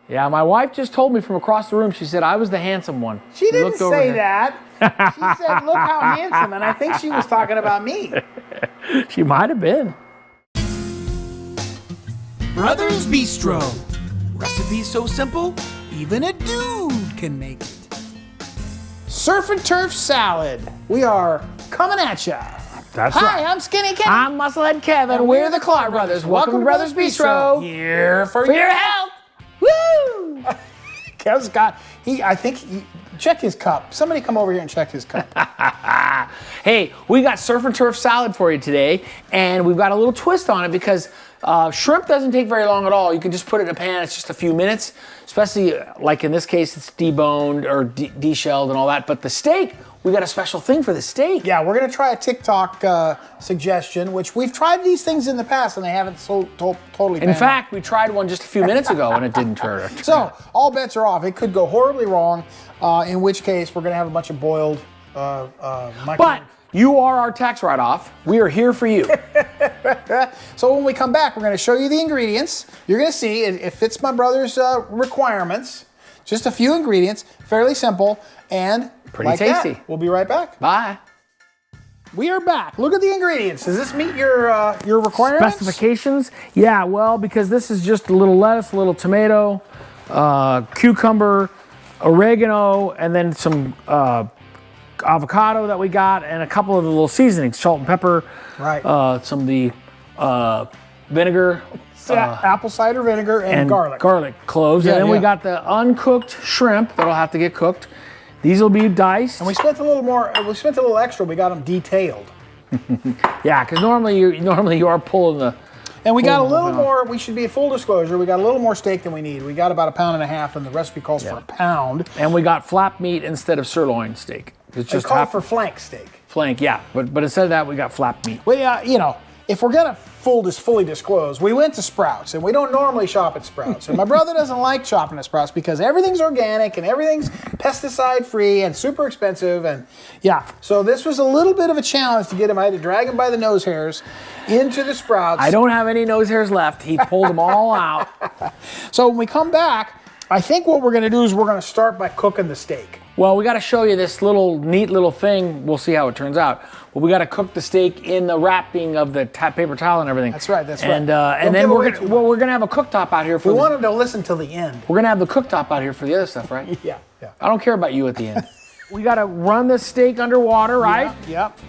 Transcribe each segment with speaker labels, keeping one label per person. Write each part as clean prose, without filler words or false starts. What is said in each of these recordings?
Speaker 1: Yeah, my wife just told me from across the room, she said I was the handsome one.
Speaker 2: She didn't say that. She said, look how handsome, and I think she was talking about me.
Speaker 1: She might have been.
Speaker 2: Brothers Bistro. Recipe so simple, even a dude can make it. Surf and turf salad. We are coming at ya.
Speaker 1: That's
Speaker 2: Hi,
Speaker 1: right.
Speaker 2: I'm Skinny Kevin.
Speaker 1: I'm Musclehead Kevin.
Speaker 2: And
Speaker 1: We're the Clark Brothers. Welcome to Brothers Bistro.
Speaker 2: Here for
Speaker 1: your health. Woo!
Speaker 2: Kev's got, check his cup. Somebody come over here and check his cup.
Speaker 1: Hey, we got surf and turf salad for you today, and we've got a little twist on it because shrimp doesn't take very long at all. You can just put it in a pan. It's just a few minutes, especially like in this case, it's deboned or deshelled and all that. But the steak, we got a special thing for the steak.
Speaker 2: Yeah, we're going to try a TikTok suggestion, which we've tried these things in the past and they haven't totally
Speaker 1: In fact, we tried one just a few minutes ago and it didn't turn out.
Speaker 2: So, all bets are off. It could go horribly wrong, in which case we're going to have a bunch of boiled
Speaker 1: But you are our tax write-off. We are here for you.
Speaker 2: So when we come back, we're going to show you the ingredients. You're going to see it fits my brother's requirements. Just a few ingredients, fairly simple, and
Speaker 1: pretty
Speaker 2: like
Speaker 1: tasty.
Speaker 2: That. We'll be right back.
Speaker 1: Bye.
Speaker 2: We are back. Look at the ingredients. Does this meet your requirements?
Speaker 1: Specifications? Yeah, well, because this is just a little lettuce, a little tomato, cucumber, oregano, and then some avocado that we got, and a couple of the little seasonings, salt and pepper,
Speaker 2: right?
Speaker 1: Some of the vinegar,
Speaker 2: apple cider vinegar, and garlic
Speaker 1: cloves, and then we got the uncooked shrimp that'll have to get cooked. These will be diced.
Speaker 2: And we spent a little more. We spent a little extra. We got them detailed.
Speaker 1: Yeah, because normally you are pulling the.
Speaker 2: And we got a little more. We should be full disclosure. We got a little more steak than we need. We got about 1.5 pounds, and the recipe calls for a pound.
Speaker 1: And we got flap meat instead of sirloin steak.
Speaker 2: It's just called for flank steak.
Speaker 1: Flank, yeah. But instead of that, we got flap meat.
Speaker 2: Well, you know, if we're gonna fully disclose, we went to Sprouts, and we don't normally shop at Sprouts. And my brother doesn't like shopping at Sprouts because everything's organic and everything's pesticide free and super expensive. And yeah, so this was a little bit of a challenge to get him. I had to drag him by the nose hairs into the Sprouts.
Speaker 1: I don't have any nose hairs left. He pulled them all out.
Speaker 2: So when we come back, I think what we're gonna do is we're gonna start by cooking the steak.
Speaker 1: Well, we got to show you this neat little thing. We'll see how it turns out. But we got to cook the steak in the wrapping of the paper towel and everything.
Speaker 2: That's right.
Speaker 1: And then we're gonna have a cooktop out here for.
Speaker 2: We want them to listen till the end.
Speaker 1: We're gonna have the cooktop out here for the other stuff, right?
Speaker 2: Yeah.
Speaker 1: I don't care about you at the end. We got to run the steak underwater, right?
Speaker 2: Yep.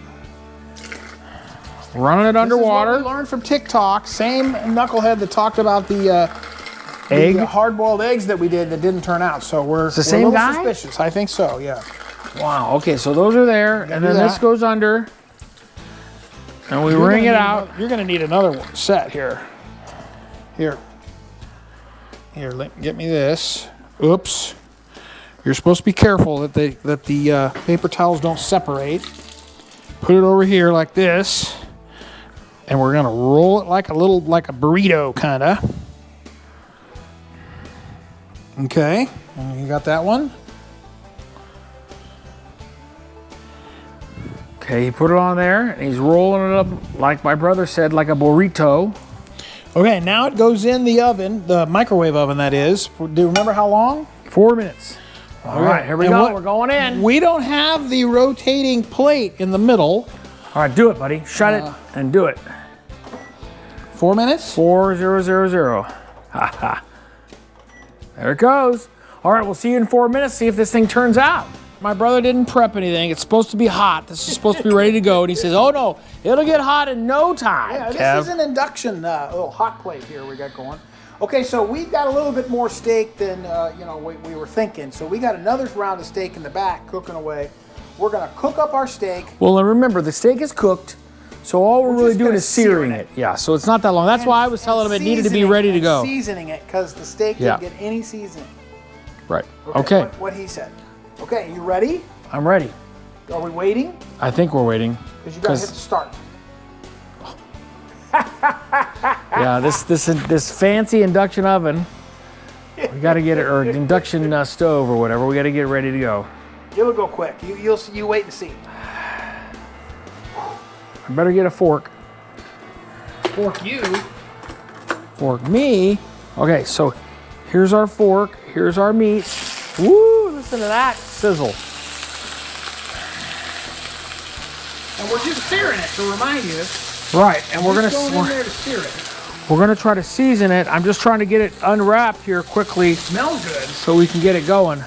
Speaker 1: Running it underwater.
Speaker 2: This is what we learned from TikTok. Same knucklehead that talked about the hard-boiled eggs that we did that didn't turn out. So we're
Speaker 1: the same guy?
Speaker 2: Suspicious. I think so. Yeah.
Speaker 1: Wow. Okay. So those are there, and then this goes under, and we wring it out.
Speaker 2: You're going to need another set here. Here. Get me this. Oops. You're supposed to be careful that the paper towels don't separate. Put it over here like this, and we're going to roll it like a burrito, kind of. Okay, and you got that one?
Speaker 1: Okay, he put it on there, and he's rolling it up, like my brother said, like a burrito.
Speaker 2: Okay, now it goes in the oven, the microwave oven, that is. Do you remember how long?
Speaker 1: 4 minutes. All right, here we go. We're going in.
Speaker 2: We don't have the rotating plate in the middle.
Speaker 1: All right, do it, buddy. Shut it and do it.
Speaker 2: 4 minutes?
Speaker 1: 4000. Ha ha. There it goes. All right, we'll see you in 4 minutes, see if this thing turns out. My brother didn't prep anything. It's supposed to be hot. This is supposed to be ready to go. And he says, oh no, it'll get hot in no time.
Speaker 2: Yeah,
Speaker 1: Kev.
Speaker 2: This is an induction little hot plate here we got going. Okay, so we've got a little bit more steak than we were thinking. So we got another round of steak in the back cooking away. We're gonna cook up our steak.
Speaker 1: Well, and remember, the steak is cooked. So all we're really doing is searing it. Yeah, so it's not that long. That's why I was telling him it needed to be ready to go.
Speaker 2: Seasoning it, because the steak didn't get any seasoning.
Speaker 1: Right. Okay.
Speaker 2: What he said. Okay, you ready?
Speaker 1: I'm ready.
Speaker 2: Are we waiting?
Speaker 1: I think we're waiting.
Speaker 2: Because you got to hit the start.
Speaker 1: Yeah, this fancy induction oven. We got to get it, or induction stove or whatever. We got to get ready to go.
Speaker 2: It'll go quick. You wait and see.
Speaker 1: I better get a fork.
Speaker 2: Fork you.
Speaker 1: Fork me. Okay, so Here's our fork. Here's our meat. Woo, listen to that sizzle.
Speaker 2: And we're just searing it to remind you.
Speaker 1: Right, and we're
Speaker 2: Just going in there to sear it.
Speaker 1: We're gonna try to season it. I'm just trying to get it unwrapped here quickly
Speaker 2: Smells good.
Speaker 1: so we can get it going.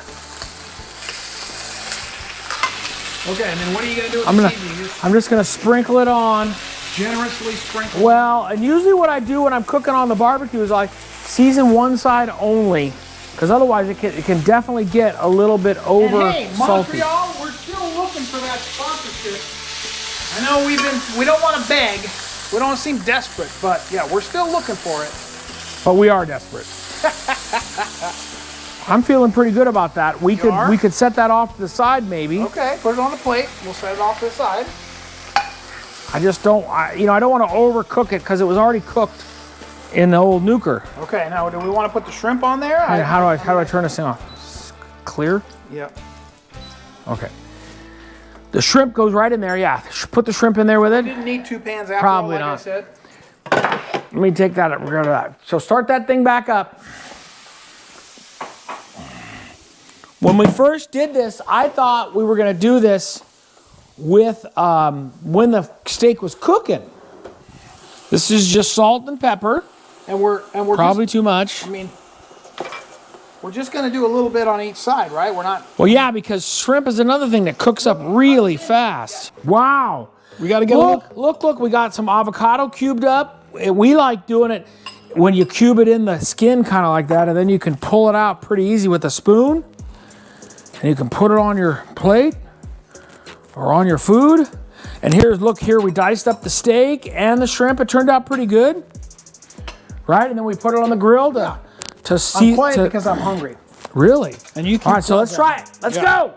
Speaker 2: Okay, and then what are you gonna do with the seasoning?
Speaker 1: I'm just gonna sprinkle it on.
Speaker 2: Generously sprinkle.
Speaker 1: Well, and usually what I do when I'm cooking on the barbecue is I season one side only, because otherwise it can definitely get a little bit over
Speaker 2: and hey,
Speaker 1: salty.
Speaker 2: Montreal, we're still looking for that sponsorship. I know we don't want to beg. We don't want to seem desperate, but yeah, we're still looking for it.
Speaker 1: But we are desperate. I'm feeling pretty good about that. We could set that off to the side maybe.
Speaker 2: Okay, put it on the plate. We'll set it off to the side.
Speaker 1: I just don't, I don't want to overcook it because it was already cooked in the old nuker.
Speaker 2: Okay, now do we want to put the shrimp on there?
Speaker 1: How do I turn this thing off? Clear?
Speaker 2: Yep.
Speaker 1: Okay. The shrimp goes right in there, yeah. Put the shrimp in there with it.
Speaker 2: Didn't need 2 pans after
Speaker 1: Probably
Speaker 2: all, like
Speaker 1: not.
Speaker 2: I said.
Speaker 1: Let me take that up, rid of that. So start that thing back up. When we first did this, I thought we were gonna do this with when the steak was cooking. This is just salt and pepper.
Speaker 2: And we're
Speaker 1: Probably too much.
Speaker 2: I mean, we're just gonna do a little bit on each side, right? We're not.
Speaker 1: Well, yeah, because shrimp is another thing that cooks up really fast. Wow.
Speaker 2: We got to get
Speaker 1: Look, we got some avocado cubed up. We like doing it when you cube it in the skin kind of like that, and then you can pull it out pretty easy with a spoon. And you can put it on your plate or on your food. And look here, we diced up the steak and the shrimp. It turned out pretty good. Right? And then we put it on the grill to see.
Speaker 2: I'm quiet because I'm hungry.
Speaker 1: Really?
Speaker 2: And you keep
Speaker 1: All right, so let's try it. Let's go.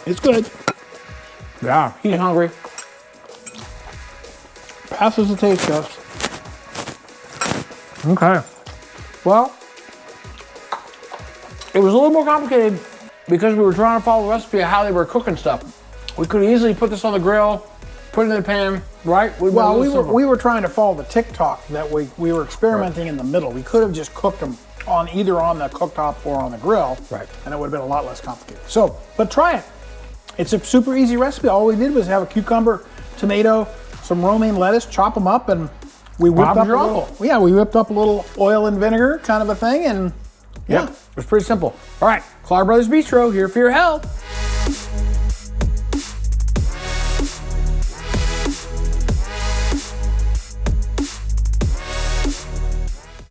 Speaker 2: It's good.
Speaker 1: Yeah, he's hungry.
Speaker 2: Passes the taste test.
Speaker 1: Okay. Well, it was a little more complicated because we were trying to follow the recipe of how they were cooking stuff. We could easily put this on the grill, put it in the pan, right?
Speaker 2: Well, we were trying to follow the TikTok that we were experimenting in the middle. We could have just cooked them either on the cooktop or on the grill,
Speaker 1: right?
Speaker 2: And it would have been a lot less complicated. So, but try it. It's a super easy recipe. All we did was have a cucumber, tomato, some romaine lettuce, chop them up, and we whipped up we whipped up a little oil and vinegar kind of a thing, and
Speaker 1: yeah, it was pretty simple. All right, Clark Brothers Bistro here for your health.